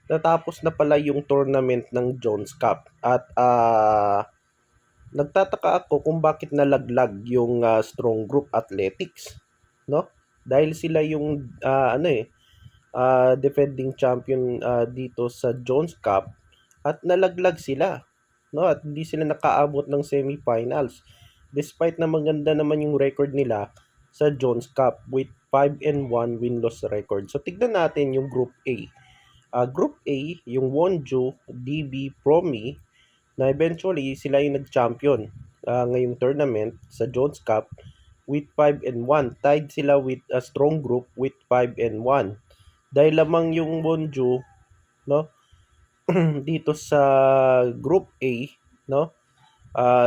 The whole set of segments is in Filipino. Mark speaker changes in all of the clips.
Speaker 1: natapos na pala yung tournament ng Jones Cup at nagtataka ako kung bakit nalaglag yung Strong Group Athletics, no? Dahil sila yung defending champion dito sa Jones Cup at nalaglag sila, no? At hindi sila nakaabot ng semifinals despite na maganda naman yung record nila sa Jones Cup with 5-1 win-loss record. So tignan natin yung Group A. Group A, yung Wonju, DB, Promi, na eventually sila yung nag-champion ngayong tournament sa Jones Cup with 5-1. Tied sila with a strong group with 5-1. Dahil lamang yung Wonju, no, dito sa Group A, no,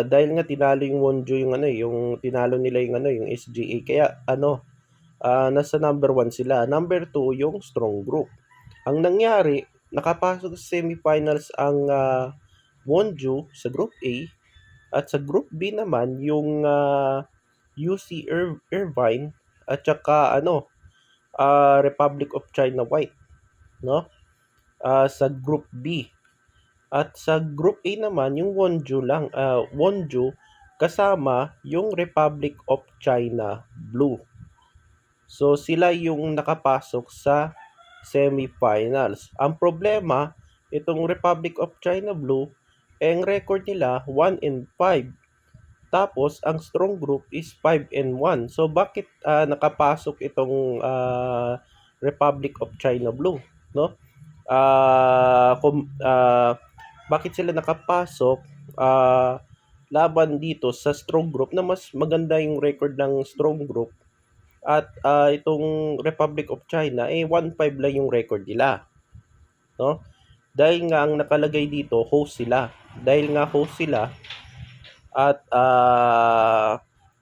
Speaker 1: dahil nga tinalo yung Wonju yung tinalo nila yung SGA, kaya nasa number 1 sila. Number 2 yung strong group. Ang nangyari, nakapasok sa semifinals ang Wonju sa Group A at sa Group B naman yung UC Irvine at saka Republic of China White, no? Sa Group B. At sa Group A naman yung Wonju kasama yung Republic of China Blue. So sila yung nakapasok sa semifinals. Ang problema, itong Republic of China Blue, ang record nila 1-5. Tapos ang strong group is 5-1. So bakit nakapasok itong Republic of China Blue, no? Bakit sila nakapasok laban dito sa strong group na mas maganda yung record ng strong group at itong Republic of China 1-5 lang yung record nila, no? Dahil nga ang nakalagay dito host sila. Dahil nga host sila at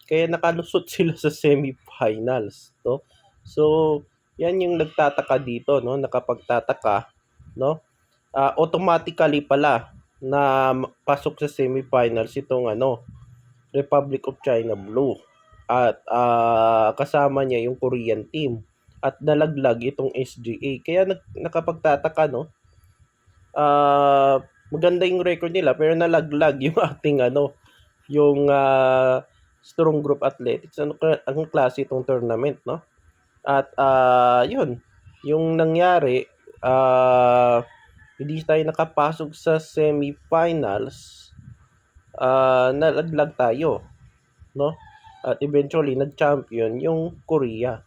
Speaker 1: kaya nakalusot sila sa semifinals, no? So, yan yung nagtataka dito, no? Nakapagtataka, no? Automatically pala na pasok sa semifinals itong Republic of China Blue at kasama niya yung Korean team at nalaglag itong SGA, kaya nakapagtataka, no? Maganda yung record nila pero nalaglag yung ating yung Strong Group Athletics. Ang klase itong tournament, no? At yun, yung nangyari, hindi tayo nakapasok sa semifinals, nalaglag tayo, no? At eventually nag-champion yung Korea.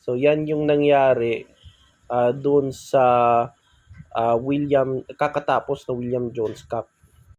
Speaker 1: So yan yung nangyari doon sa kakatapos na William Jones Cup.